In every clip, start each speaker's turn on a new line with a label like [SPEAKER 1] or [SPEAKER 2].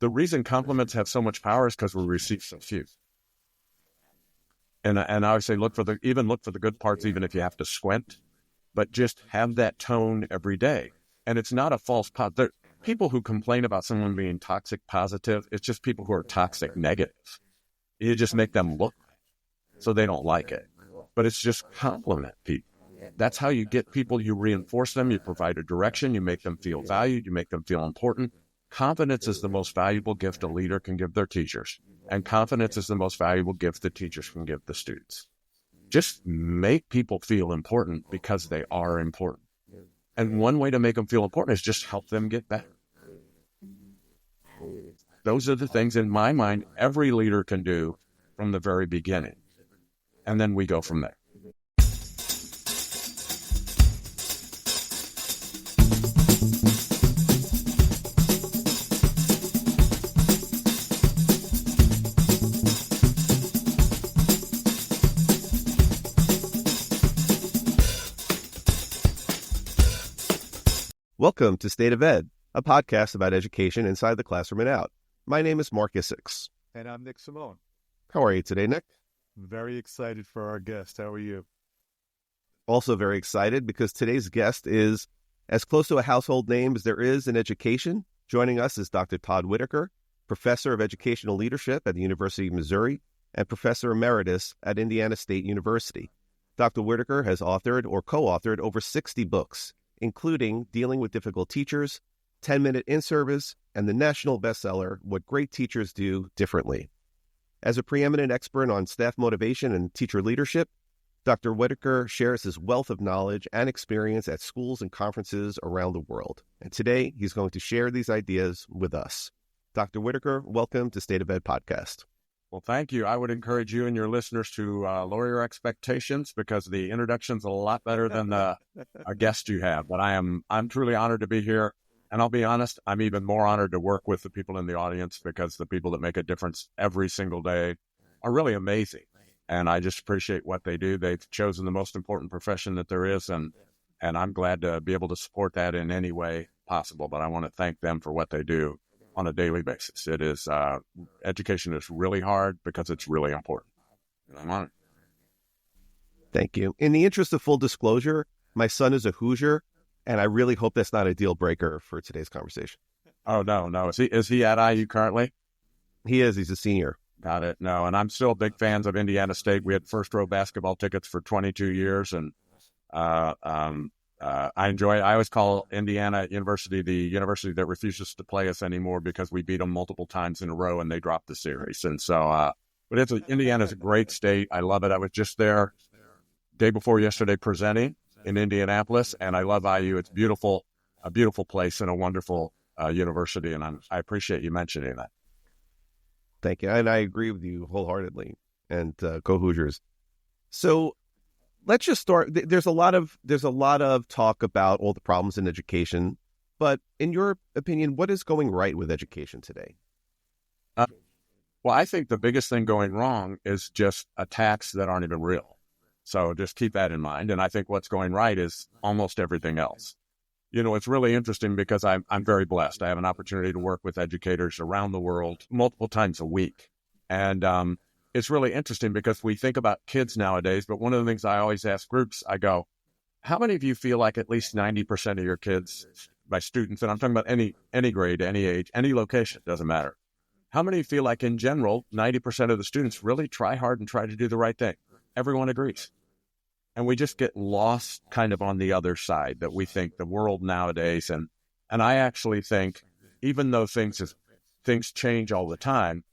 [SPEAKER 1] The reason compliments have so much power is because we receive so few. And I always say, look for the good parts, even if you have to squint, but just have that tone every day. And it's not a false positive. People who complain about someone being toxic positive, it's just people who are toxic negative. You just make them look so they don't like it. But it's just compliment people. That's how you get people. You reinforce them. You provide a direction. You make them feel valued. You make them feel important. Confidence is the most valuable gift a leader can give their teachers. And confidence is the most valuable gift the teachers can give the students. Just make people feel important because they are important. And one way to make them feel important is just help them get better. Those are the things, in my mind, every leader can do from the very beginning. And then we go from there.
[SPEAKER 2] Welcome to State of Ed, a podcast about education inside the classroom and out. My name is Mark Isix.
[SPEAKER 3] And I'm Nick Simone.
[SPEAKER 2] How are you today, Nick?
[SPEAKER 3] Very excited for our guest. How are you?
[SPEAKER 2] Also very excited because today's guest is as close to a household name as there is in education. Joining us is Dr. Todd Whitaker, Professor of Educational Leadership at the University of Missouri and Professor Emeritus at Indiana State University. Dr. Whitaker has authored or co-authored over 60 books, including Dealing with Difficult Teachers, 10-Minute In-Service, and the national bestseller, What Great Teachers Do Differently. As a preeminent expert on staff motivation and teacher leadership, Dr. Whitaker shares his wealth of knowledge and experience at schools and conferences around the world. And today, he's going to share these ideas with us. Dr. Whitaker, welcome to State of Ed Podcast.
[SPEAKER 1] Well, thank you. I would encourage you and your listeners to lower your expectations because the introduction's a lot better than a guest you have. But I'm truly honored to be here. And I'll be honest, I'm even more honored to work with the people in the audience because the people that make a difference every single day are really amazing. And I just appreciate what they do. They've chosen the most important profession that there is. And I'm glad to be able to support that in any way possible. But I want to thank them for what they do on a daily basis. It is, education is really hard because it's really important. And I'm honored.
[SPEAKER 2] Thank you. In the interest of full disclosure, my son is a Hoosier, and I really hope that's not a deal breaker for today's conversation.
[SPEAKER 1] Oh, no. Is he at IU currently?
[SPEAKER 2] He is. He's a senior.
[SPEAKER 1] Got it. No, and I'm still big fans of Indiana State. We had first row basketball tickets for 22 years, and I enjoy it. I always call Indiana University the university that refuses to play us anymore because we beat them multiple times in a row and they dropped the series. And so, but Indiana's a great state. I love it. I was just there day before yesterday presenting in Indianapolis, and I love IU. It's beautiful, a beautiful place and a wonderful university. And I appreciate you mentioning that.
[SPEAKER 2] Thank you. And I agree with you wholeheartedly. And go Hoosiers. So let's just start. There's a lot of talk about all the problems in education, but in your opinion, what is going right with education today?
[SPEAKER 1] Well, I think the biggest thing going wrong is just attacks that aren't even real. So just keep that in mind. And I think what's going right is almost everything else. You know, it's really interesting because I'm very blessed. I have an opportunity to work with educators around the world multiple times a week. And it's really interesting because we think about kids nowadays, but one of the things I always ask groups, I go, how many of you feel like at least 90% of your kids, my students, and I'm talking about any grade, any age, any location, doesn't matter. How many feel like in general, 90% of the students really try hard and try to do the right thing? Everyone agrees. And we just get lost kind of on the other side that we think the world nowadays, and I actually think even though things change all the time,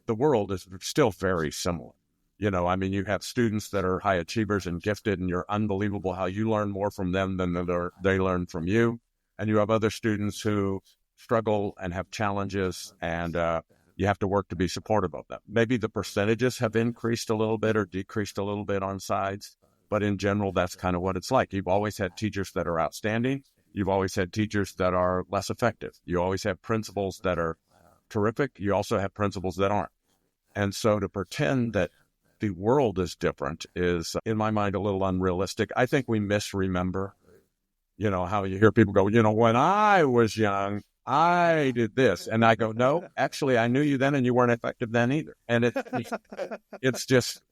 [SPEAKER 1] the world is still very similar. You know, I mean, you have students that are high achievers and gifted, and you're unbelievable how you learn more from them than they learn from you. And you have other students who struggle and have challenges, and you have to work to be supportive of them. Maybe the percentages have increased a little bit or decreased a little bit on sides, but in general, that's kind of what it's like. You've always had teachers that are outstanding. You've always had teachers that are less effective. You always have principals that are terrific. You also have principals that aren't. And so to pretend that the world is different is, in my mind, a little unrealistic. I think we misremember, you know, how you hear people go, you know, when I was young, I did this. And I go, no, actually, I knew you then and you weren't effective then either. And it's just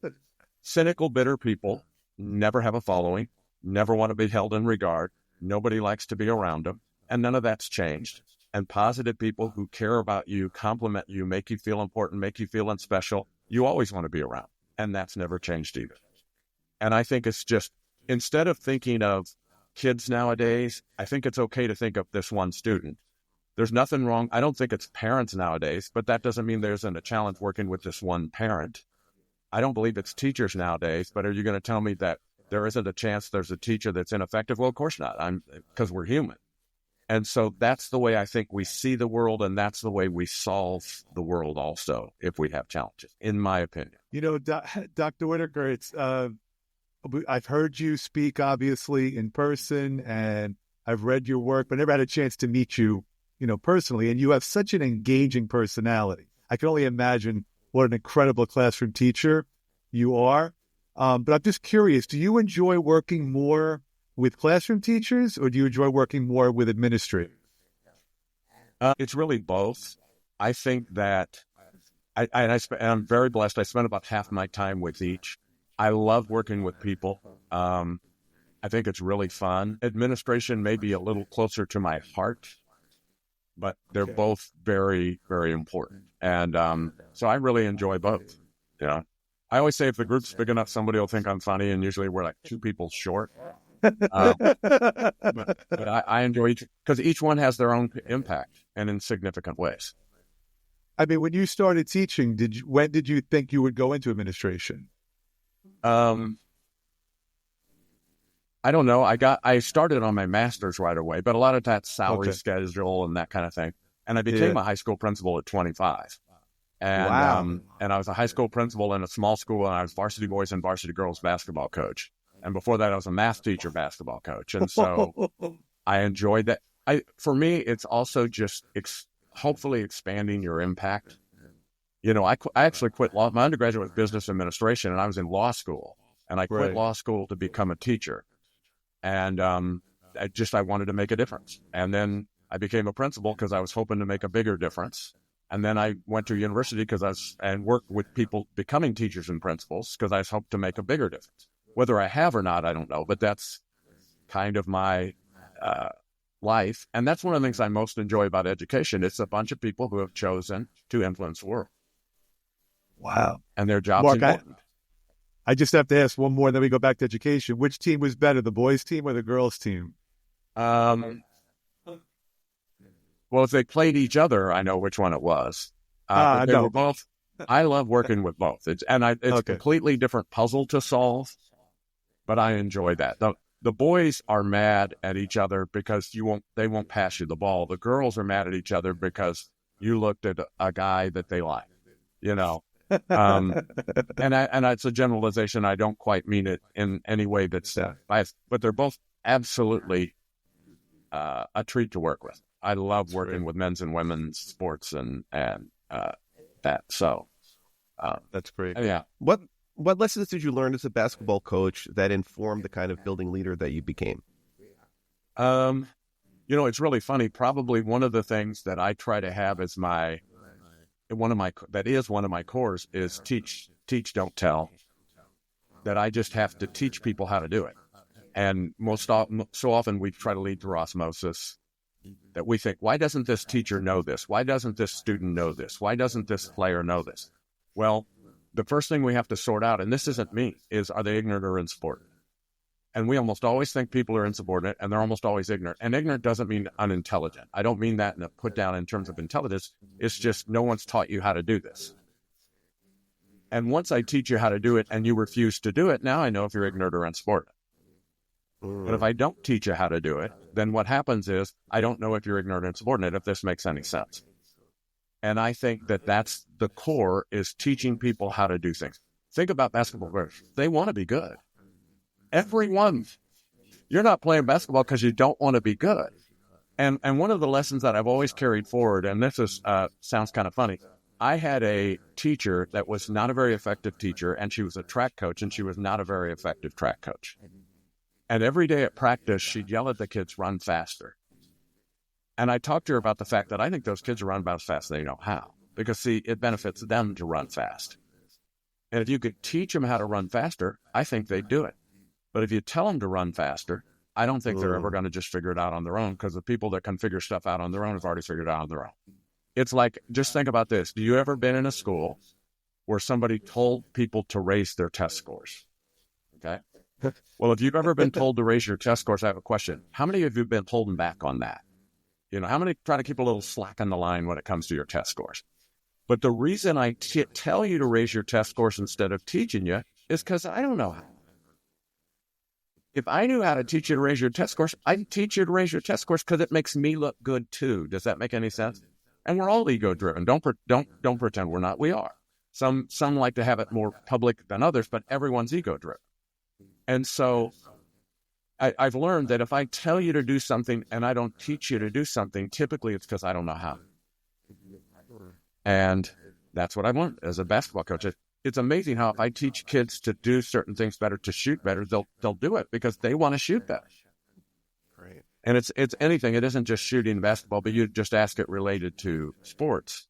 [SPEAKER 1] cynical, bitter people never have a following, never want to be held in regard. Nobody likes to be around them. And none of that's changed. And positive people who care about you, compliment you, make you feel important, make you feel special, you always want to be around. And that's never changed either. And I think it's just, instead of thinking of kids nowadays, I think it's okay to think of this one student. There's nothing wrong. I don't think it's parents nowadays, but that doesn't mean there isn't a challenge working with this one parent. I don't believe it's teachers nowadays, but are you going to tell me that there isn't a chance there's a teacher that's ineffective? Well, of course not, because we're human. And so that's the way I think we see the world, and that's the way we solve the world also, if we have challenges, in my opinion.
[SPEAKER 3] You know, Dr. Whitaker, I've heard you speak, obviously, in person, and I've read your work, but never had a chance to meet you, personally. And you have such an engaging personality. I can only imagine what an incredible classroom teacher you are. But I'm just curious, do you enjoy working more with classroom teachers, or do you enjoy working more with administrators?
[SPEAKER 1] It's really both. I think that I'm very blessed. I spend about half my time with each. I love working with people. I think it's really fun. Administration may be a little closer to my heart, but they're both very, very important. And so I really enjoy both. Yeah. I always say if the group's big enough, somebody will think I'm funny, and usually we're like 2 people short. But I enjoy each, because each one has their own impact and in significant ways.
[SPEAKER 3] I mean, when you started teaching, when did you think you would go into administration?
[SPEAKER 1] I don't know. I started on my master's right away, but a lot of that's salary schedule and that kind of thing. And I became a high school principal at 25. And
[SPEAKER 3] wow.
[SPEAKER 1] And I was a high school principal in a small school, and I was varsity boys and varsity girls basketball coach. And before that, I was a math teacher basketball coach. And so I enjoyed that. For me, it's also just hopefully expanding your impact. I actually quit law. My undergraduate was business administration, and I was in law school. And I quit law school to become a teacher. And I wanted to make a difference. And then I became a principal because I was hoping to make a bigger difference. And then I went to university and worked with people becoming teachers and principals because I hoped to make a bigger difference. Whether I have or not, I don't know, but that's kind of my life. And that's one of the things I most enjoy about education. It's a bunch of people who have chosen to influence the world.
[SPEAKER 3] Wow.
[SPEAKER 1] And their job's
[SPEAKER 3] Mark,
[SPEAKER 1] important.
[SPEAKER 3] I just have to ask one more, then we go back to education. Which team was better, the boys' team or the girls' team?
[SPEAKER 1] Well, if they played each other, I know which one it was. They were both. I love working with both. It's a completely different puzzle to solve, but I enjoy that. The boys are mad at each other because they won't pass you the ball. The girls are mad at each other because you looked at a guy that they like, And it's a generalization. I don't quite mean it in any way that's biased, but they're both absolutely a treat to work with. I love working with men's and women's sports and that. So
[SPEAKER 3] that's great.
[SPEAKER 2] Yeah. What lessons did you learn as a basketball coach that informed the kind of building leader that you became?
[SPEAKER 1] It's really funny. Probably one of the things that I try to have as one of my cores is teach, don't tell. That I just have to teach people how to do it. And so often we try to lead through osmosis. That we think, why doesn't this teacher know this? Why doesn't this student know this? Why doesn't this player know this? Well, the first thing we have to sort out, and this isn't me, is are they ignorant or insubordinate? And we almost always think people are insubordinate, and they're almost always ignorant. And ignorant doesn't mean unintelligent. I don't mean that in a put down in terms of intelligence. It's just no one's taught you how to do this. And once I teach you how to do it and you refuse to do it, now I know if you're ignorant or insubordinate. But if I don't teach you how to do it, then what happens is I don't know if you're ignorant and insubordinate, if this makes any sense. And I think that's the core, is teaching people how to do things. Think about basketball players. They want to be good. Everyone. You're not playing basketball because you don't want to be good. And one of the lessons that I've always carried forward, and this sounds kind of funny, I had a teacher that was not a very effective teacher, and she was a track coach, and she was not a very effective track coach. And every day at practice, she'd yell at the kids, run faster. And I talked to her about the fact that I think those kids run about as fast as they know how. Because, see, it benefits them to run fast. And if you could teach them how to run faster, I think they'd do it. But if you tell them to run faster, I don't think they're ever going to just figure it out on their own, because the people that can figure stuff out on their own have already figured it out on their own. It's like, just think about this. Do you ever been in a school where somebody told people to raise their test scores? Okay. Well, if you've ever been told to raise your test scores, I have a question. How many of you have been holding back on that? How many try to keep a little slack in the line when it comes to your test scores? But the reason I tell you to raise your test scores instead of teaching you is because I don't know how. If I knew how to teach you to raise your test scores, I'd teach you to raise your test scores, because it makes me look good too. Does that make any sense? And we're all ego-driven. Don't pretend we're not. We are. Some like to have it more public than others, but everyone's ego-driven. And so I've learned that if I tell you to do something and I don't teach you to do something, typically it's because I don't know how. And that's what I've learned as a basketball coach. It's amazing how if I teach kids to do certain things better, to shoot better, they'll do it because they want to shoot better.
[SPEAKER 2] Great.
[SPEAKER 1] And it's anything. It isn't just shooting basketball, but you just ask it related to sports.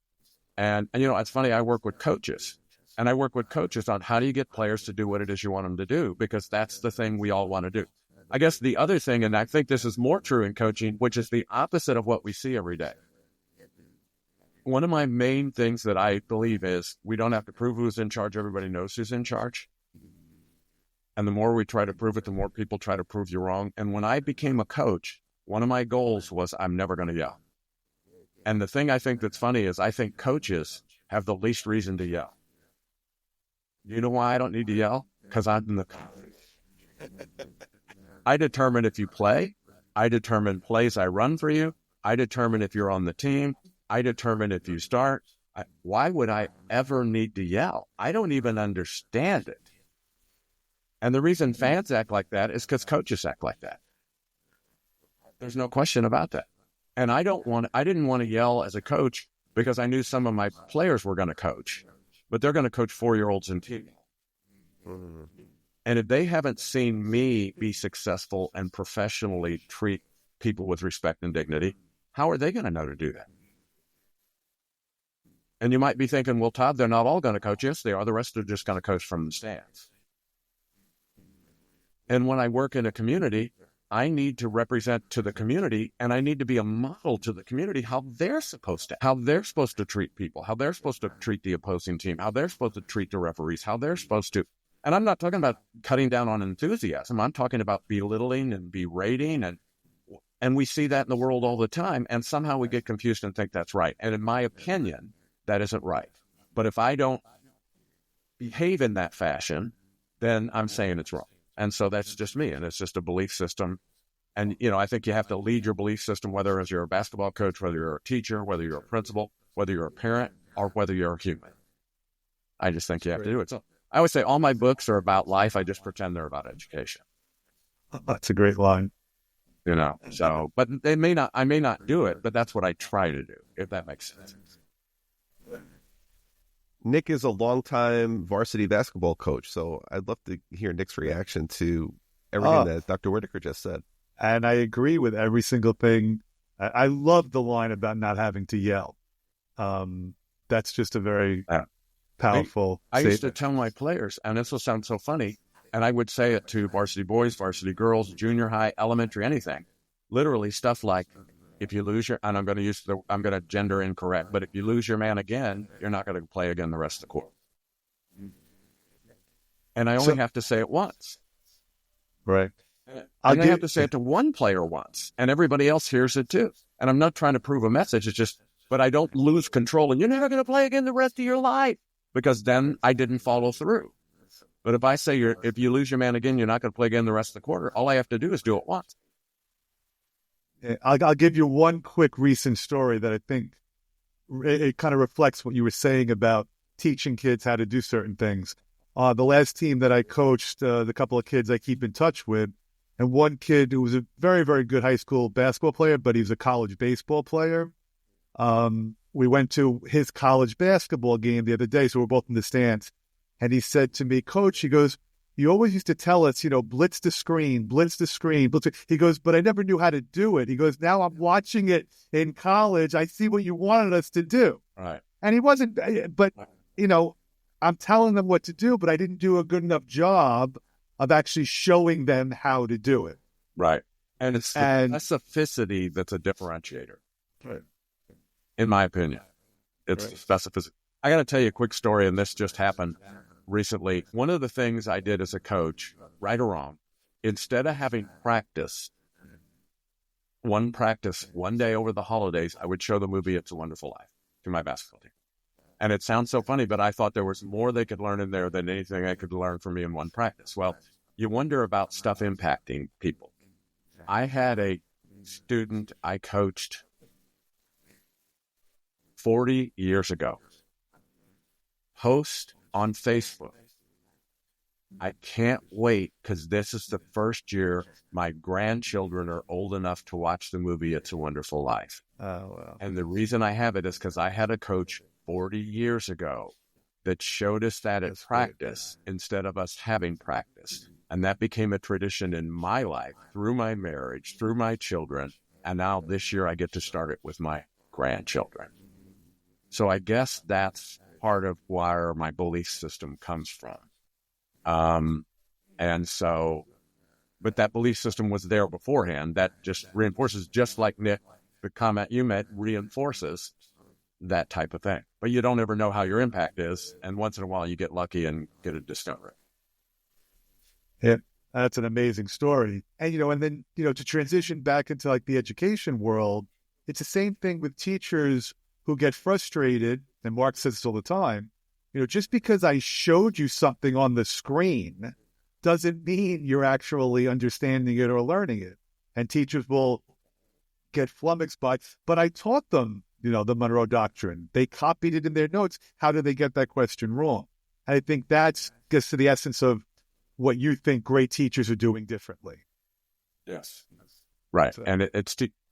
[SPEAKER 1] And it's funny, I work with coaches. And I work with coaches on how do you get players to do what it is you want them to do, because that's the thing we all want to do. I guess the other thing, and I think this is more true in coaching, which is the opposite of what we see every day. One of my main things that I believe is we don't have to prove who's in charge. Everybody knows who's in charge. And the more we try to prove it, the more people try to prove you wrong. And when I became a coach, one of my goals was I'm never going to yell. And the thing I think that's funny is I think coaches have the least reason to yell. You know why I don't need to yell? Because I'm in the coach. I determine if you play. I determine plays I run for you. I determine if you're on the team. I determine if you start. Why would I ever need to yell? I don't even understand it. And the reason fans act like that is because coaches act like that. There's no question about that. And I didn't want to yell as a coach because I knew some of my players were going to coach, but they're going to coach 4-year-olds and team. And if they haven't seen me be successful and professionally treat people with respect and dignity, how are they going to know to do that? And you might be thinking, well, Todd, they're not all going to coach. Yes, they are. The rest are just going to coach from the stands. And when I work in a community, I need to represent to the community, and I need to be a model to the community how they're supposed to treat people, how they're supposed to treat the opposing team, how they're supposed to treat the referees, how they're supposed to. And I'm not talking about cutting down on enthusiasm. I'm talking about belittling and berating, and we see that in the world all the time. And somehow we get confused and think that's right. And in my opinion, that isn't right. But if I don't behave in that fashion, then I'm saying it's wrong. And so that's just me, and it's just a belief system. And, I think you have to lead your belief system, whether as you're a basketball coach, whether you're a teacher, whether you're a principal, whether you're a parent, or whether you're a human. I just think you have to do it. So I always say all my books are about life. I just pretend they're about education.
[SPEAKER 3] That's a great line.
[SPEAKER 1] So, but I may not do it, but that's what I try to do, if that makes sense.
[SPEAKER 2] Nick is a longtime varsity basketball coach, so I'd love to hear Nick's reaction to everything that Dr. Whitaker just said.
[SPEAKER 3] And I agree with every single thing. I love the line about not having to yell. That's just a very powerful
[SPEAKER 1] I
[SPEAKER 3] statement.
[SPEAKER 1] used to tell my players, and this will sound so funny, and I would say it to varsity boys, varsity girls, junior high, elementary, anything. Literally stuff like, if you lose I'm going to gender incorrect, but if you lose your man again, you're not going to play again the rest of the quarter. And I only have to say it once.
[SPEAKER 3] Right.
[SPEAKER 1] I have to say it to one player once, and everybody else hears it too. And I'm not trying to prove a message. It's just, but I don't lose control, and you're never going to play again the rest of your life, because then I didn't follow through. But if I say if you lose your man again, you're not going to play again the rest of the quarter, all I have to do is do it once.
[SPEAKER 3] I'll give you one quick recent story that I think it kind of reflects what you were saying about teaching kids how to do certain things. The last team that I coached, the couple of kids I keep in touch with, and one kid who was a very, very good high school basketball player, but he was a college baseball player. We went to his college basketball game the other day, so we're both in the stands. And he said to me, Coach, he goes, you always used to tell us, blitz the screen, blitz the screen. He goes, but I never knew how to do it. He goes, now I'm watching it in college. I see what you wanted us to do.
[SPEAKER 1] Right.
[SPEAKER 3] And he wasn't, but, I'm telling them what to do, but I didn't do a good enough job of actually showing them how to do it.
[SPEAKER 1] Right. And it's the specificity that's a differentiator.
[SPEAKER 3] Right.
[SPEAKER 1] In my opinion. It's the specificity. I got to tell you a quick story, and this just happened recently. One of the things I did as a coach, right or wrong, instead of having one day over the holidays, I would show the movie It's a Wonderful Life to my basketball team. And it sounds so funny, but I thought there was more they could learn in there than anything I could learn from me in one practice. Well, you wonder about stuff impacting people. I had a student I coached 40 years ago post on Facebook. I can't wait because this is the first year my grandchildren are old enough to watch the movie It's a Wonderful Life.
[SPEAKER 3] Oh, wow.
[SPEAKER 1] And the reason I have it is because I had a coach 40 years ago that showed us that at practice instead of us having practice. And that became a tradition in my life, through my marriage, through my children. And now this year I get to start it with my grandchildren. So I guess that's part of where my belief system comes from. But that belief system was there beforehand. That just reinforces, just like Nick, the comment you made reinforces that type of thing. But you don't ever know how your impact is. And once in a while you get lucky and get a discovery.
[SPEAKER 3] Yeah, that's an amazing story. And, and then, to transition back into like the education world, it's the same thing with teachers who get frustrated. And Mark says this all the time, just because I showed you something on the screen doesn't mean you're actually understanding it or learning it. And teachers will get flummoxed by, but I taught them, the Monroe Doctrine. They copied it in their notes. How did they get that question wrong? And I think that gets to the essence of what you think great teachers are doing differently.
[SPEAKER 1] Yes. Right. So, and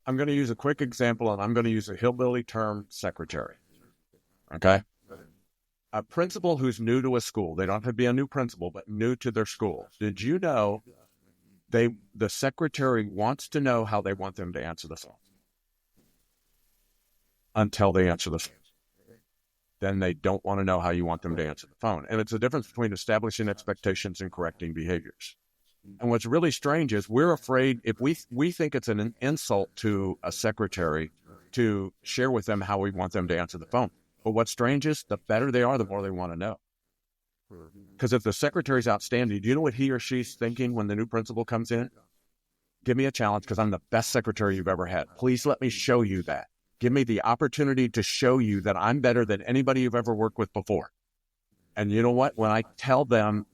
[SPEAKER 1] I'm going to use a quick example, and I'm going to use a hillbilly term, secretary. Okay? A principal who's new to a school, they don't have to be a new principal, but new to their school. Did you know the secretary wants to know how they want them to answer the phone? Until they answer the phone. Then they don't want to know how you want them to answer the phone. And it's the difference between establishing expectations and correcting behaviors. And what's really strange is we're afraid, if we think it's an insult to a secretary to share with them how we want them to answer the phone. But what's strange is the better they are, the more they want to know. Because if the secretary's outstanding, do you know what he or she's thinking when the new principal comes in? Give me a challenge because I'm the best secretary you've ever had. Please let me show you that. Give me the opportunity to show you that I'm better than anybody you've ever worked with before. And you know what? When I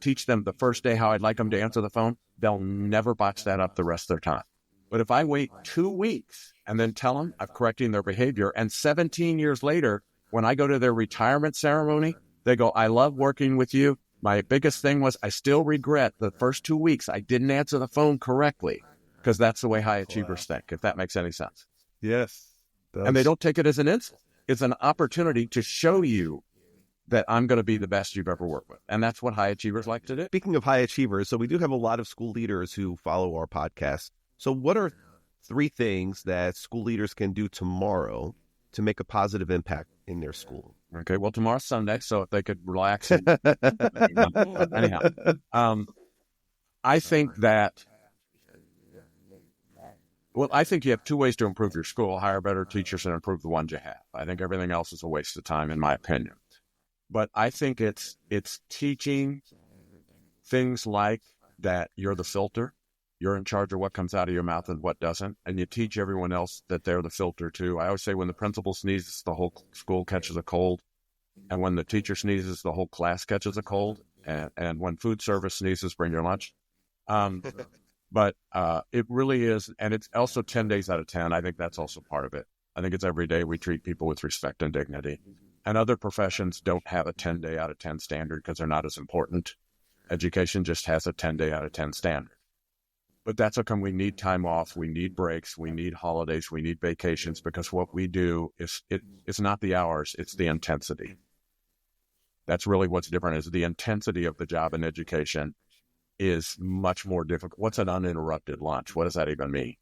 [SPEAKER 1] teach them the first day how I'd like them to answer the phone, they'll never botch that up the rest of their time. But if I wait 2 weeks and then tell them I'm correcting their behavior, and 17 years later, when I go to their retirement ceremony, they go, I love working with you. My biggest thing was I still regret the first 2 weeks I didn't answer the phone correctly, because that's the way high achievers think, if that makes any sense.
[SPEAKER 3] Yes.
[SPEAKER 1] And they don't take it as an insult. It's an opportunity to show you that I'm going to be the best you've ever worked with. And that's what high achievers like to do.
[SPEAKER 2] Speaking of high achievers, so we do have a lot of school leaders who follow our podcast. So what are 3 things that school leaders can do tomorrow to make a positive impact in their school?
[SPEAKER 1] Okay, well, tomorrow's Sunday, so if they could relax. Anyhow, I think that, I think you have 2 ways to improve your school: hire better teachers and improve the ones you have. I think everything else is a waste of time, in my opinion. But I think it's teaching things like that you're the filter. You're in charge of what comes out of your mouth and what doesn't. And you teach everyone else that they're the filter too. I always say when the principal sneezes, the whole school catches a cold. And when the teacher sneezes, the whole class catches a cold. And when food service sneezes, bring your lunch. But it really is. And it's also 10 days out of 10. I think that's also part of it. I think it's every day we treat people with respect and dignity. And other professions don't have a 10-day out of 10 standard because they're not as important. Education just has a 10-day out of 10 standard. But that's how come we need time off, we need breaks, we need holidays, we need vacations, because what we do is it's not the hours, it's the intensity. That's really what's different, is the intensity of the job in education. is much more difficult. What's an uninterrupted lunch? What does that even mean?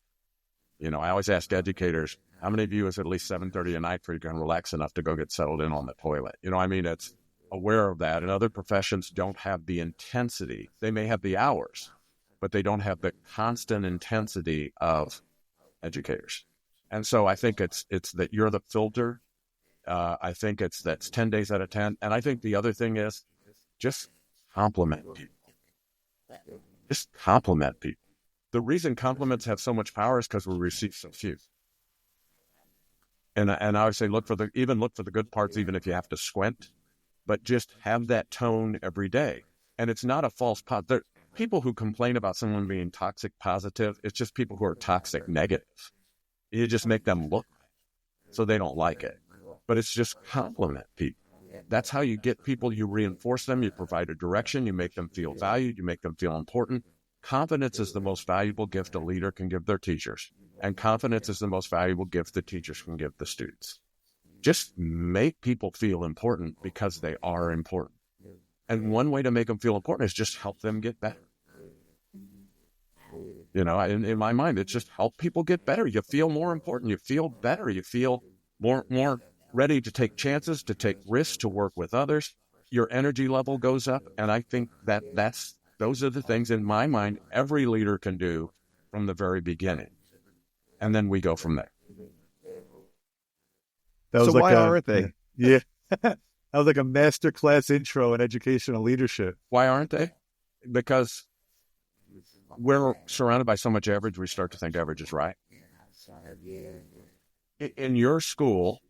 [SPEAKER 1] I always ask educators, how many of you is at least 7:30 at night where you can relax enough to go get settled in on the toilet? It's aware of that. And other professions don't have the intensity. They may have the hours, but they don't have the constant intensity of educators. And so I think it's that you're the filter. I think that's 10 days out of 10. And I think the other thing is just compliment people. Just compliment people. The reason compliments have so much power is because we receive so few. And I would say look for the good parts, even if you have to squint, but just have that tone every day. And it's not a false positive. People who complain about someone being toxic positive, it's just people who are toxic negative. You just make them look so they don't like it. But it's just compliment people. That's how you get people. You reinforce them. You provide a direction. You make them feel valued. You make them feel important. Confidence is the most valuable gift a leader can give their teachers. And confidence is the most valuable gift the teachers can give the students. Just make people feel important because they are important. And one way to make them feel important is just help them get better. In my mind, it's just help people get better. You feel more important. You feel better. You feel more ready to take chances, to take risks, to work with others. Your energy level goes up. And I think those are the things in my mind every leader can do from the very beginning. And then we go from there.
[SPEAKER 2] Why aren't they?
[SPEAKER 3] Yeah. That was like a masterclass intro in educational leadership.
[SPEAKER 1] Why aren't they? Because we're surrounded by so much average, we start to think average is right. In your school,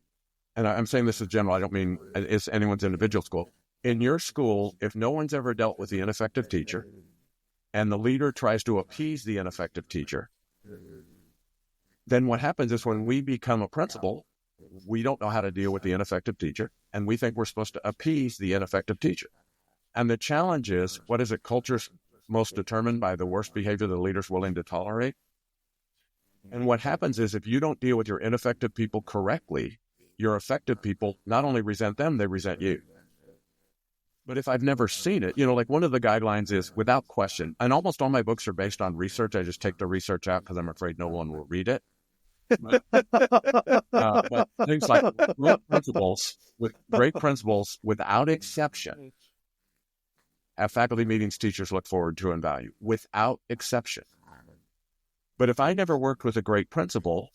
[SPEAKER 1] and I'm saying this is general, I don't mean it's anyone's individual school. In your school, if no one's ever dealt with the ineffective teacher, and the leader tries to appease the ineffective teacher, then what happens is when we become a principal, we don't know how to deal with the ineffective teacher, and we think we're supposed to appease the ineffective teacher. And the challenge is, what is it? Culture's most determined by the worst behavior the leader's willing to tolerate. And what happens is if you don't deal with your ineffective people correctly, your effective people not only resent them, they resent you. But if I've never seen it, like one of the guidelines is without question, and almost all my books are based on research. I just take the research out because I'm afraid no one will read it. But things like great principles, without exception, have faculty meetings teachers look forward to and value, without exception. But if I never worked with a great principal,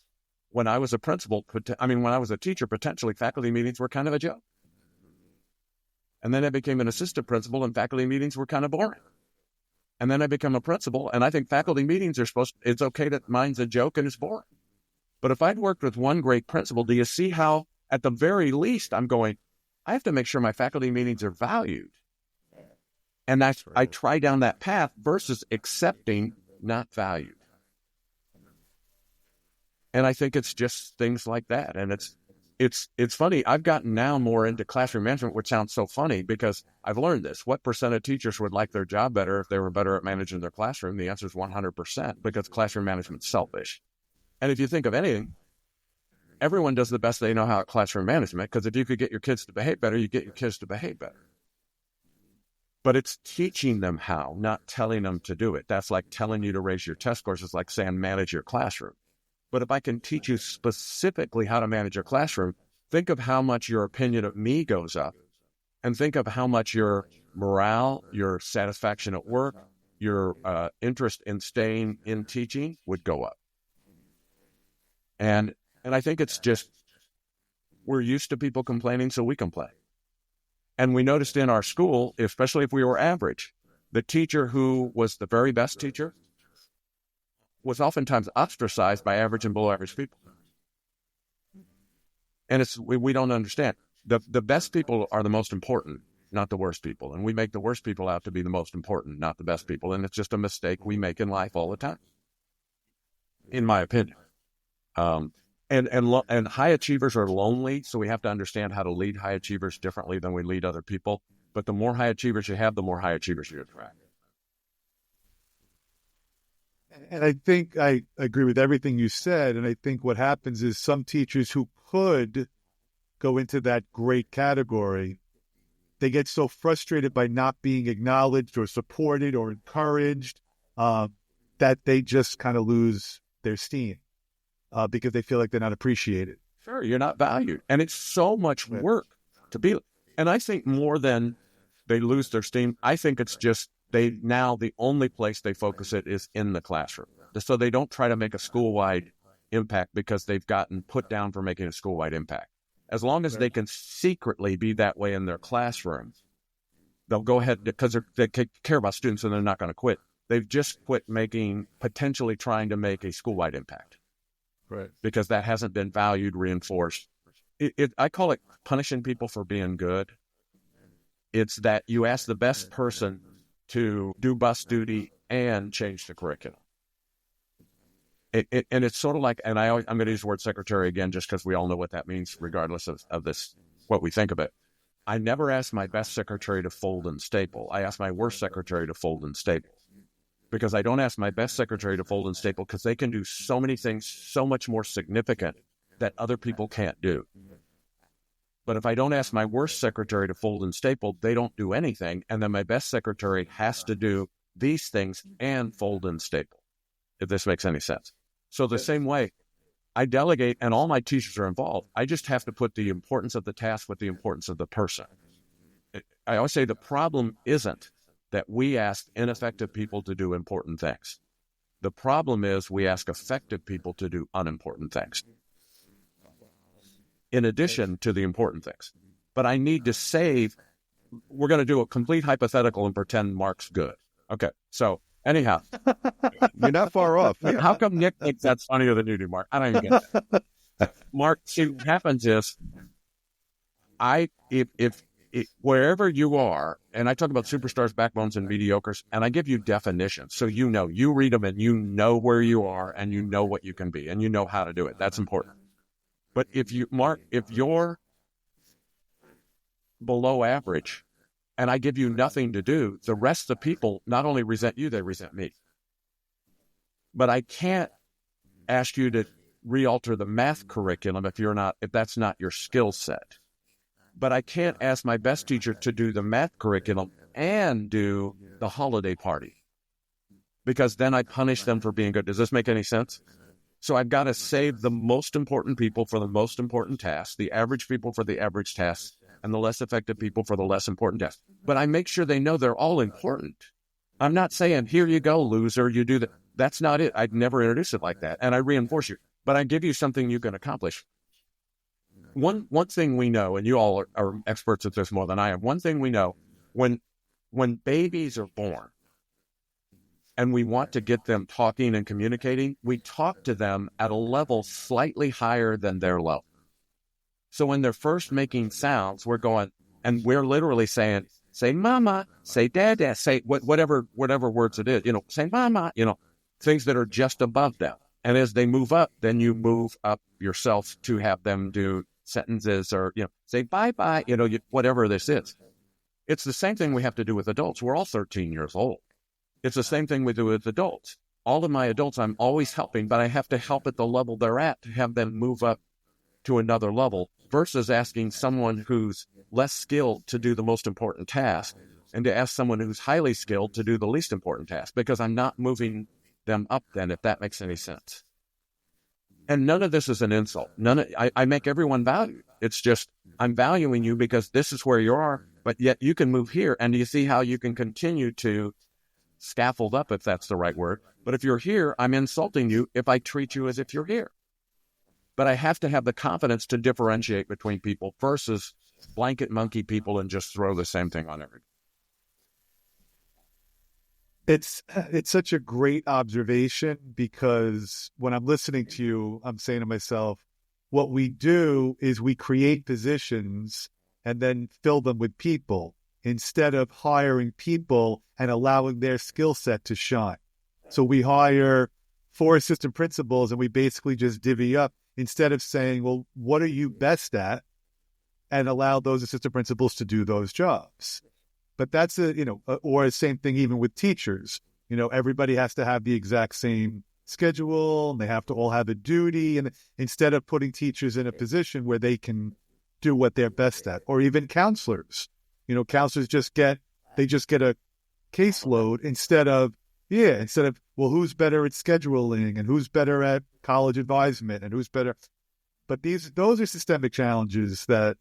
[SPEAKER 1] when I was a teacher, potentially faculty meetings were kind of a joke. And then I became an assistant principal and faculty meetings were kind of boring. And then I become a principal, and I think faculty meetings it's okay that mine's a joke and it's boring. But if I'd worked with one great principal, do you see how, at the very least, I'm going, I have to make sure my faculty meetings are valued. And I try down that path versus accepting not valued. And I think it's just things like that. And it's funny. I've gotten now more into classroom management, which sounds so funny because I've learned this. What percent of teachers would like their job better if they were better at managing their classroom? The answer is 100% because classroom management's selfish. And if you think of anything, everyone does the best they know how at classroom management, because if you could get your kids to behave better, you get your kids to behave better. But it's teaching them how, not telling them to do it. That's like telling you to raise your test scores. It's like saying manage your classroom. But if I can teach you specifically how to manage your classroom, think of how much your opinion of me goes up, and think of how much your morale, your satisfaction at work, your interest in staying in teaching would go up. And I think it's just, we're used to people complaining, so we complain. And we noticed in our school, especially if we were average, the teacher who was the very best teacher was oftentimes ostracized by average and below average people. And we don't understand. The best people are the most important, not the worst people. And we make the worst people out to be the most important, not the best people. And it's just a mistake we make in life all the time, in my opinion. And high achievers are lonely, so we have to understand how to lead high achievers differently than we lead other people. But the more high achievers you have, the more high achievers you attract.
[SPEAKER 3] And I think I agree with everything you said. And I think what happens is some teachers who could go into that great category they get so frustrated by not being acknowledged or supported or encouraged that they just kind of lose their steam because they feel like they're not appreciated.
[SPEAKER 1] Sure, you're not valued. And it's so much work to be. And I think more than they lose their steam, I think it's just the only place they focus it is in the classroom. So they don't try to make a school-wide impact because they've gotten put down for making a school-wide impact. As long as they can secretly be that way in their classroom, they'll go ahead because they care about students and they're not going to quit. They've just quit potentially trying to make a school-wide impact.
[SPEAKER 3] Right.
[SPEAKER 1] Because that hasn't been valued, reinforced. I call it punishing people for being good. It's that you ask the best person to do bus duty and change the curriculum. And it's sort of like, and I'm going to use the word secretary again, just because we all know what that means, regardless of this, what we think of it. I never ask my best secretary to fold and staple. I ask my worst secretary to fold and staple. Because I don't ask my best secretary to fold and staple because they can do so many things so much more significant that other people can't do. But if I don't ask my worst secretary to fold and staple, they don't do anything. And then my best secretary has to do these things and fold and staple, if this makes any sense. So the same way, I delegate and all my teachers are involved. I just have to put the importance of the task with the importance of the person. I always say the problem isn't that we ask ineffective people to do important things. The problem is we ask effective people to do unimportant things, in addition to the important things. But I need to save, we're going to do a complete hypothetical and pretend Mark's good. Okay, so anyhow.
[SPEAKER 2] You're not far off.
[SPEAKER 1] How come Nick thinks that's funnier than you do, Mark? I don't even get that. Mark, see, what happens is, if wherever you are, and I talk about superstars, backbones, and mediocres, and I give you definitions. So you read them and you know where you are and you know what you can be and you know how to do it. That's important. But if you're below average and I give you nothing to do, the rest of the people not only resent you, they resent me. But I can't ask you to realter the math curriculum if that's not your skill set. But I can't ask my best teacher to do the math curriculum and do the holiday party, because then I punish them for being good. Does this make any sense? So I've got to save the most important people for the most important tasks, the average people for the average tasks, and the less effective people for the less important tasks. But I make sure they know they're all important. I'm not saying, here you go, loser, you do that. That's not it. I'd never introduce it like that. And I reinforce you. But I give you something you can accomplish. One thing we know, and you all are experts at this more than I am, one thing we know, when babies are born and we want to get them talking and communicating, we talk to them at a level slightly higher than their level. So when they're first making sounds, we're going, and we're literally saying, say mama, say dada, say whatever words it is, say mama, things that are just above them. And as they move up, then you move up yourself to have them do sentences or, say bye-bye, whatever this is. It's the same thing we have to do with adults. We're all 13 years old. It's the same thing we do with adults. All of my adults, I'm always helping, but I have to help at the level they're at to have them move up to another level versus asking someone who's less skilled to do the most important task and to ask someone who's highly skilled to do the least important task, because I'm not moving them up then, if that makes any sense. And none of this is an insult. I make everyone valued. It's just, I'm valuing you because this is where you are, but yet you can move here. And you see how you can continue to scaffold up, if that's the right word. But if you're here, I'm insulting you if I treat you as if you're here. But I have to have the confidence to differentiate between people versus blanket monkey people and just throw the same thing on everybody.
[SPEAKER 3] It's such a great observation, because when I'm listening to you, I'm saying to myself, what we do is we create positions and then fill them with people instead of hiring people and allowing their skill set to shine. So we hire 4 assistant principals and we basically just divvy up instead of saying, well, what are you best at? And allow those assistant principals to do those jobs. But that's or the same thing even with teachers. Everybody has to have the exact same schedule and they have to all have a duty. And instead of putting teachers in a position where they can do what they're best at, or even counselors, Counselors just get a caseload instead of, well, who's better at scheduling and who's better at college advisement and who's better. But those are systemic challenges that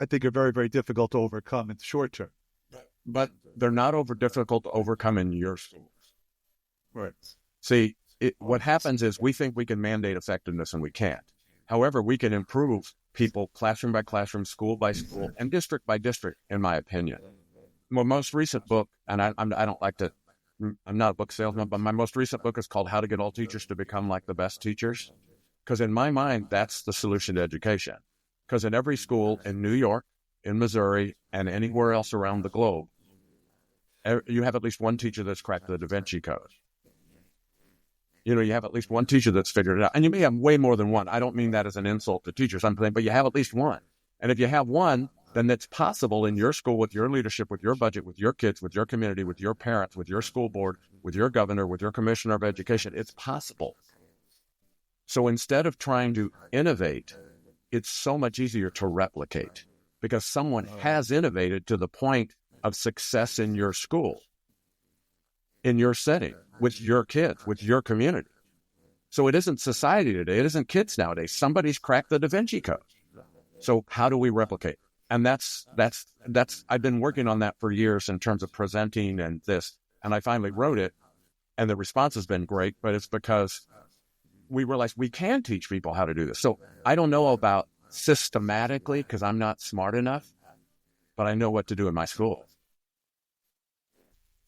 [SPEAKER 3] I think are very, very difficult to overcome in the short term.
[SPEAKER 1] But they're not difficult to overcome in your schools.
[SPEAKER 3] Right.
[SPEAKER 1] See, what happens is we think we can mandate effectiveness and we can't. However, we can improve people classroom by classroom, school by school, and district by district, in my opinion. My most recent book, and I'm not a book salesman, but my most recent book is called How to Get All Teachers to Become Like the Best Teachers. Because in my mind, that's the solution to education. Because in every school in New York, in Missouri, and anywhere else around the globe, you have at least one teacher that's cracked the Da Vinci Code. You have at least one teacher that's figured it out. And you may have way more than one. I don't mean that as an insult to teachers, but you have at least one. And if you have one, then it's possible in your school with your leadership, with your budget, with your kids, with your community, with your parents, with your school board, with your governor, with your commissioner of education. It's possible. So instead of trying to innovate, it's so much easier to replicate because someone has innovated to the point of success in your school, in your setting, with your kids, with your community. So it isn't society today. It isn't kids nowadays. Somebody's cracked the Da Vinci Code. So how do we replicate? And that's I've been working on that for years in terms of presenting and this. And I finally wrote it, and the response has been great, but it's because we realized we can teach people how to do this. So I don't know about systematically because I'm not smart enough, but I know what to do in my school.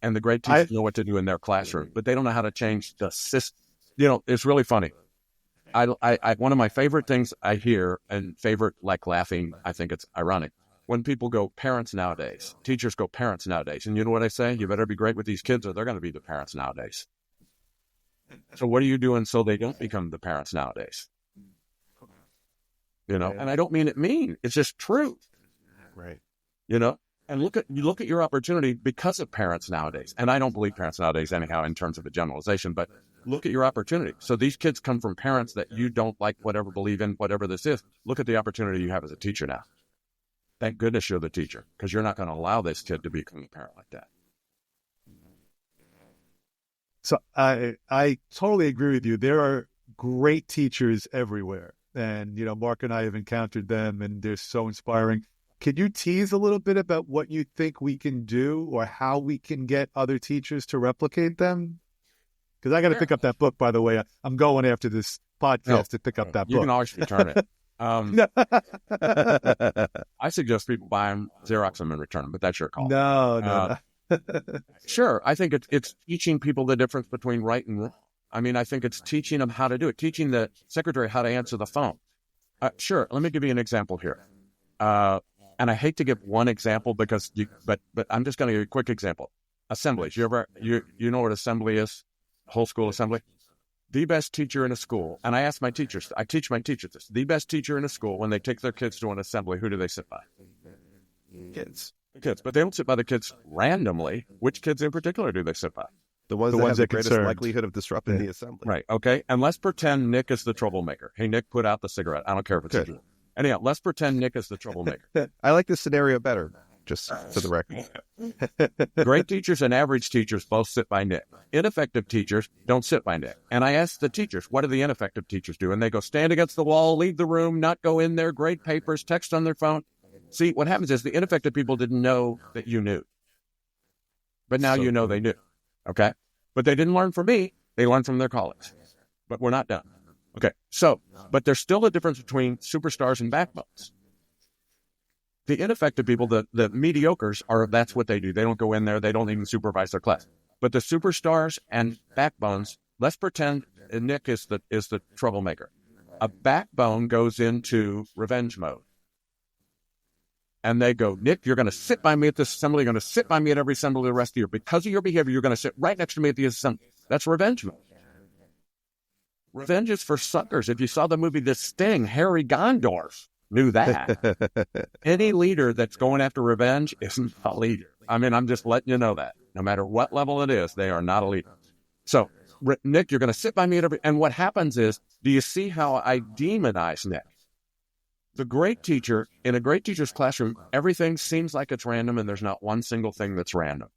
[SPEAKER 1] And the great teachers know what to do in their classroom, but they don't know how to change the system. It's really funny. I one of my favorite things I hear, and favorite like laughing, I think it's ironic, when people go parents nowadays, teachers go parents nowadays. And you know what I say? You better be great with these kids or they're going to be the parents nowadays. So what are you doing so they don't become the parents nowadays? And I don't mean it mean. It's just truth.
[SPEAKER 2] Right.
[SPEAKER 1] And look at your opportunity because of parents nowadays. And I don't believe parents nowadays anyhow in terms of a generalization, but look at your opportunity. So these kids come from parents that you don't like, whatever, believe in, whatever this is. Look at the opportunity you have as a teacher now. Thank goodness you're the teacher because you're not going to allow this kid to become a parent like that.
[SPEAKER 3] So I totally agree with you. There are great teachers everywhere. And, Mark and I have encountered them and they're so inspiring. Could you tease a little bit about what you think we can do or how we can get other teachers to replicate them? Because I got to pick up that book, by the way. I'm going after this podcast to pick up that book.
[SPEAKER 1] You can always return it. I suggest people buy them, Xerox them, and return them, but that's your call.
[SPEAKER 3] No.
[SPEAKER 1] Sure. I think it's teaching people the difference between right and wrong. I mean, I think it's teaching them how to do it, teaching the secretary how to answer the phone. Sure. Let me give you an example here. And I hate to give one example because but I'm just going to give you a quick example. Assemblies. You know what assembly is? Whole school assembly. The best teacher in a school, and I teach my teachers this, the best teacher in a school, when they take their kids to an assembly, who do they sit by? Kids. The kids. But they don't sit by the kids randomly. Which kids in particular do they sit by?
[SPEAKER 2] The ones that have the greatest likelihood of disrupting the assembly.
[SPEAKER 1] Right, okay. And let's pretend Nick is the troublemaker. Hey, Nick, put out the cigarette. I don't care if it's a Jew. Anyhow, let's pretend Nick is the troublemaker.
[SPEAKER 2] I like this scenario better, just for the record.
[SPEAKER 1] Great teachers and average teachers both sit by Nick. Ineffective teachers don't sit by Nick. And I asked the teachers, what do the ineffective teachers do? And they go, stand against the wall, leave the room, not go in there, grade papers, text on their phone. See, what happens is the ineffective people didn't know that you knew. But now you know they knew. Okay? But they didn't learn from me. They learned from their colleagues. But we're not done. Okay, but there's still a difference between superstars and backbones. The ineffective people, the mediocres, that's what they do. They don't go in there. They don't even supervise their class. But the superstars and backbones, let's pretend Nick is the troublemaker. A backbone goes into revenge mode. And they go, Nick, you're going to sit by me at this assembly. You're going to sit by me at every assembly the rest of the year. Because of your behavior, you're going to sit right next to me at the assembly. That's revenge mode. Revenge is for suckers. If you saw the movie The Sting, Harry Gondorf knew that. Any leader that's going after revenge isn't a leader. I mean, I'm just letting you know that. No matter what level it is, they are not a leader. So, Nick, you're going to sit by me at every... And what happens is, do you see how I demonize Nick? The great teacher, in a great teacher's classroom, everything seems like it's random and there's not one single thing that's random.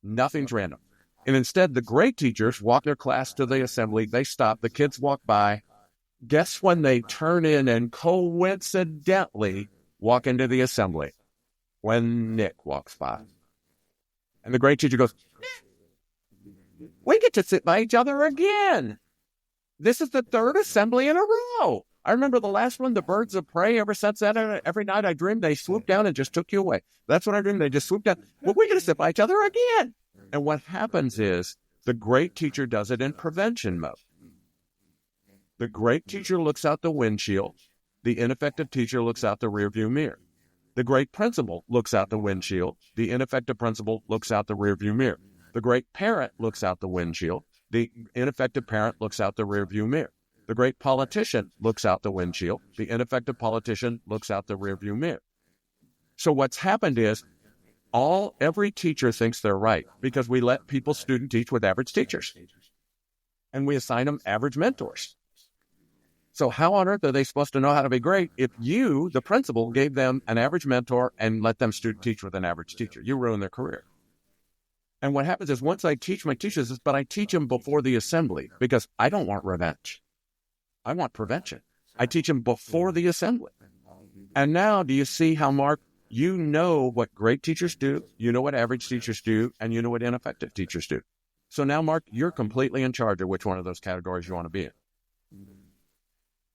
[SPEAKER 1] Nothing's random. And instead, the great teachers walk their class to the assembly. They stop. The kids walk by. Guess when they turn in and coincidentally walk into the assembly? When Nick walks by. And the great teacher goes, we get to sit by each other again. This is the third assembly in a row. I remember the last one, the birds of prey. Ever since that, every night I dreamed they swooped down and just took you away. That's what I dreamed. They just swooped down. Well, we're going to sit by each other again. And what happens is the great teacher does it in prevention mode. The great teacher looks out the windshield. The ineffective teacher looks out the rearview mirror. The great principal looks out the windshield. The ineffective principal looks out the rearview mirror. The great parent looks out the windshield. The ineffective parent looks out the rearview mirror. The great politician looks out the windshield. The ineffective politician looks out the rearview mirror. So what's happened is every teacher thinks they're right because we let people student teach with average teachers. And we assign them average mentors. So how on earth are they supposed to know how to be great if you, the principal, gave them an average mentor and let them student teach with an average teacher? You ruin their career. And what happens is once I teach my teachers this, but I teach them before the assembly because I don't want revenge. I want prevention. I teach them before the assembly. And now do you see how, Mark, you know what great teachers do, you know what average teachers do, and you know what ineffective teachers do. So now, Mark, you're completely in charge of which one of those categories you want to be in.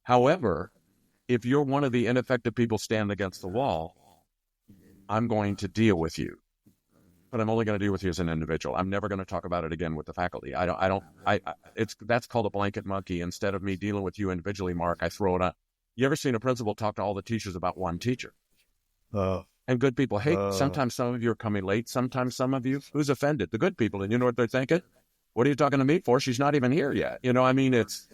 [SPEAKER 1] However, if you're one of the ineffective people standing against the wall, I'm going to deal with you. But I'm only going to deal with you as an individual. I'm never going to talk about it again with the faculty. That's called a blanket monkey. Instead of me dealing with you individually, Mark, I throw it on. You ever seen a principal talk to all the teachers about one teacher? And good people, hey, sometimes some of you are coming late. Sometimes some of you, who's offended? The good people. And you know what they're thinking? What are you talking to me for? She's not even here yet. You know, I mean, it's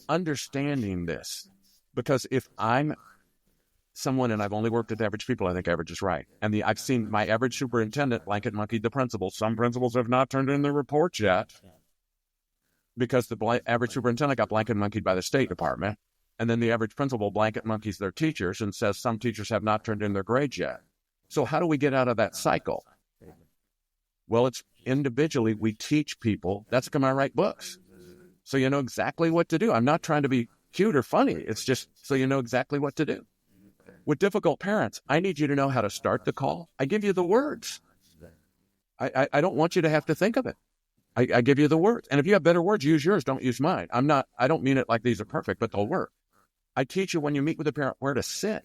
[SPEAKER 1] understanding this. Because if I'm someone and I've only worked with average people, I think average is right. And I've seen my average superintendent blanket monkeyed the principal. Some principals have not turned in their reports yet because the average superintendent got blanket monkeyed by the State Department. And then the average principal blanket monkeys their teachers and says some teachers have not turned in their grades yet. So how do we get out of that cycle? Well, it's individually we teach people. That's come I write books. So you know exactly what to do. I'm not trying to be cute or funny. It's just so you know exactly what to do. With difficult parents, I need you to know how to start the call. I give you the words. I don't want you to have to think of it. I give you the words. And if you have better words, use yours. Don't use mine. I don't mean it like these are perfect, but they'll work. I teach you when you meet with a parent where to sit,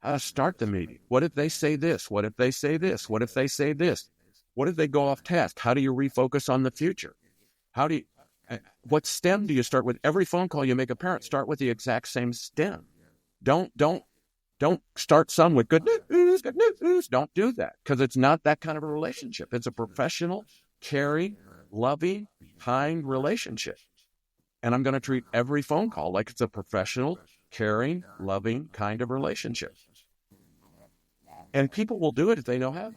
[SPEAKER 1] how to start the meeting. What if they say this? What if they say this? What if they say this? What if they go off task? How do you refocus on the future? What stem do you start with? Every phone call you make a parent, start with the exact same stem. Don't start some with good news, good news. Don't do that because it's not that kind of a relationship. It's a professional, caring, loving, kind relationship. And I'm going to treat every phone call like it's a professional, caring, loving kind of relationship. And people will do it if they know how.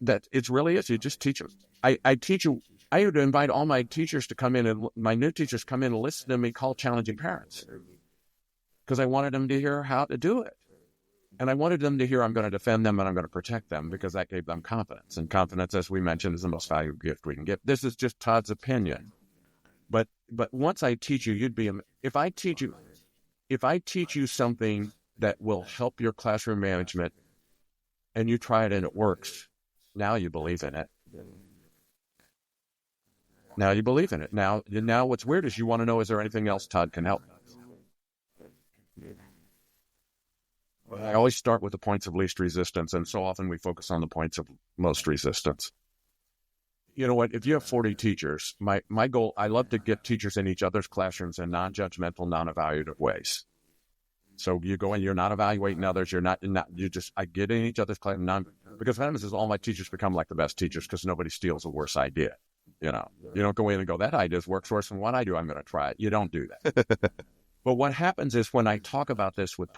[SPEAKER 1] That it really is. You just teach them. I teach you. I would invite all my teachers to come in and my new teachers come in and listen to me call challenging parents. Because I wanted them to hear how to do it. And I wanted them to hear I'm going to defend them and I'm going to protect them because that gave them confidence. And confidence, as we mentioned, is the most valuable gift we can give. This is just Todd's opinion. But once I teach you, if I teach you something that will help your classroom management and you try it and it works, now you believe in it. Now you believe in it. Now what's weird is you want to know, is there anything else Todd can help? I always start with the points of least resistance, and so often we focus on the points of most resistance. You know what? If you have 40 teachers, my goal, I love to get teachers in each other's classrooms in non-judgmental, non-evaluative ways. So you go in, you're not evaluating others, I get in each other's classroom, because what happens is all my teachers become like the best teachers because nobody steals a worse idea. You know, you don't go in and go, that idea works worse than what I do, I'm going to try it. You don't do that. But what happens is when I talk about this with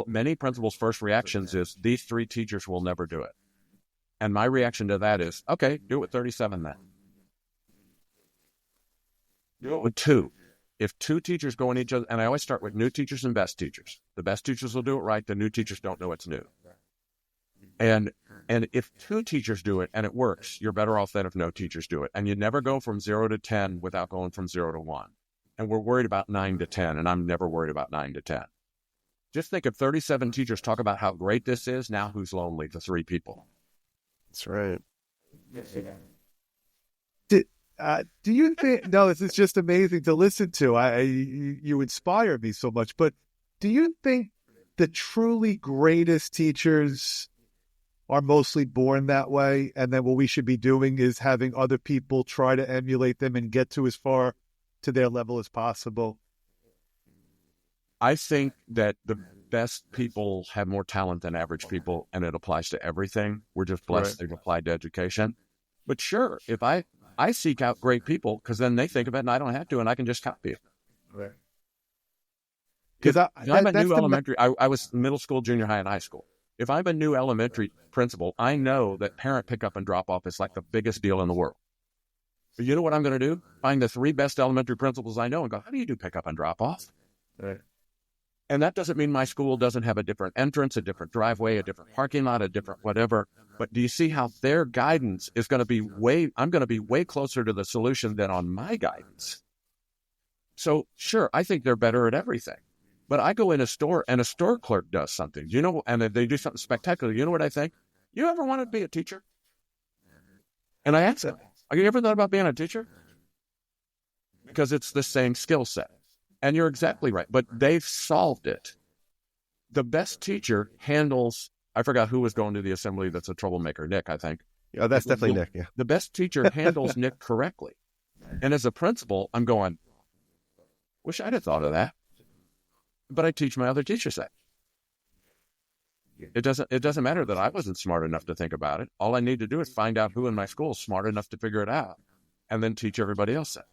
[SPEAKER 1] many principals' first reactions is these 3 teachers will never do it. And my reaction to that is, okay, do it with 37 then. Do it with 2. if two teachers go in each other, and I always start with new teachers and best teachers. The best teachers will do it right. The new teachers don't know it's new. And if two teachers do it and it works, you're better off than if no teachers do it. And you never go from 0 to 10 without going from 0 to 1. And we're worried about 9 to 10, and I'm never worried about 9 to 10. Just think if 37 teachers talk about how great this is, now who's lonely? The 3 people.
[SPEAKER 2] That's right.
[SPEAKER 3] Do you think, no, this is just amazing to listen to. You inspire me so much, but do you think the truly greatest teachers are mostly born that way, and then what we should be doing is having other people try to emulate them and get to as far to their level as possible?
[SPEAKER 1] I think that the best people have more talent than average people, and it applies to everything. We're just blessed they've applied to education. But sure, if I seek out great people, because then they think of it and I don't have to, and I can just copy it.
[SPEAKER 3] Right.
[SPEAKER 1] Because I'm a new elementary, I was middle school, junior high, and high school. If I'm a new elementary principal, I know that parent pickup and drop off is like the biggest deal in the world. But you know what I'm going to do? Find the 3 best elementary principals I know and go, how do you do pickup and drop off?
[SPEAKER 3] Right.
[SPEAKER 1] And that doesn't mean my school doesn't have a different entrance, a different driveway, a different parking lot, a different whatever. But do you see how their guidance is going to be I'm going to be way closer to the solution than on my guidance. So sure, I think they're better at everything. But I go in a store and a store clerk does something, and they do something spectacular. You know what I think? You ever wanted to be a teacher? And I ask them, have you ever thought about being a teacher? Because it's the same skill set. And you're exactly right. But they've solved it. The best teacher handles, I forgot who was going to the assembly that's a troublemaker, Nick, I think.
[SPEAKER 2] Yeah, that's definitely Nick, yeah.
[SPEAKER 1] The best teacher handles Nick correctly. And as a principal, I'm going, wish I'd have thought of that. But I teach my other teachers that. It doesn't matter that I wasn't smart enough to think about it. All I need to do is find out who in my school is smart enough to figure it out, and then teach everybody else that.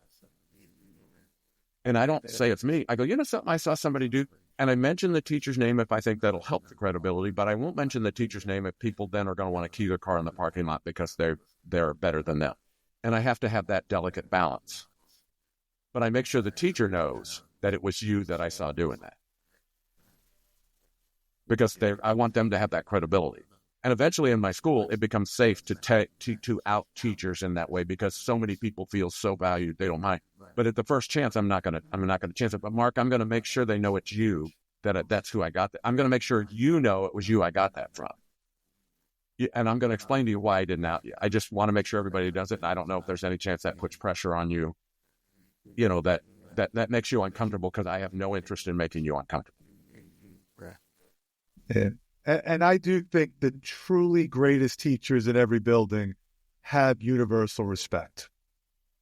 [SPEAKER 1] And I don't say it's me. I go, something I saw somebody do, and I mention the teacher's name if I think that'll help the credibility, but I won't mention the teacher's name if people then are going to want to key their car in the parking lot because they're better than them. And I have to have that delicate balance. But I make sure the teacher knows that it was you that I saw doing that. Because I want them to have that credibility. And eventually in my school, it becomes safe to out teachers in that way because so many people feel so valued, they don't mind. But at the first chance, I'm not going to chance it. But Mark, I'm going to make sure they know it's you, that's who I got that. I'm going to make sure you know it was you I got that from. And I'm going to explain to you why I didn't out you. I just want to make sure everybody does it. And I don't know if there's any chance that puts pressure on you, that makes you uncomfortable because I have no interest in making you uncomfortable.
[SPEAKER 3] Yeah. And I do think the truly greatest teachers in every building have universal respect.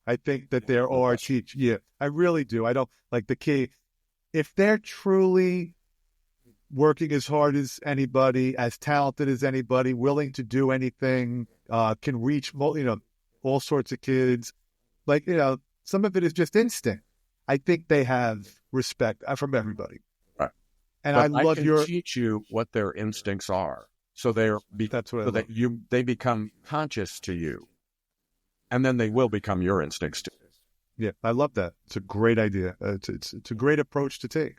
[SPEAKER 3] I think that there are teachers. Yeah, I really do. I don't like the key. If they're truly working as hard as anybody, as talented as anybody, willing to do anything, can reach, all sorts of kids. Some of it is just instinct. I think they have respect from everybody. And
[SPEAKER 1] but I can teach you what their instincts are, so they become conscious to you, and then they will become your instincts too.
[SPEAKER 3] Yeah, I love that. It's a great idea. It's a great approach to take.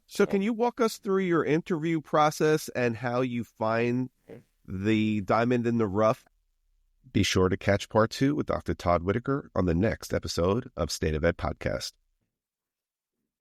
[SPEAKER 2] So, can you walk us through your interview process and how you find the diamond in the rough? Be sure to catch part 2 with Dr. Todd Whitaker on the next episode of State of Ed Podcast.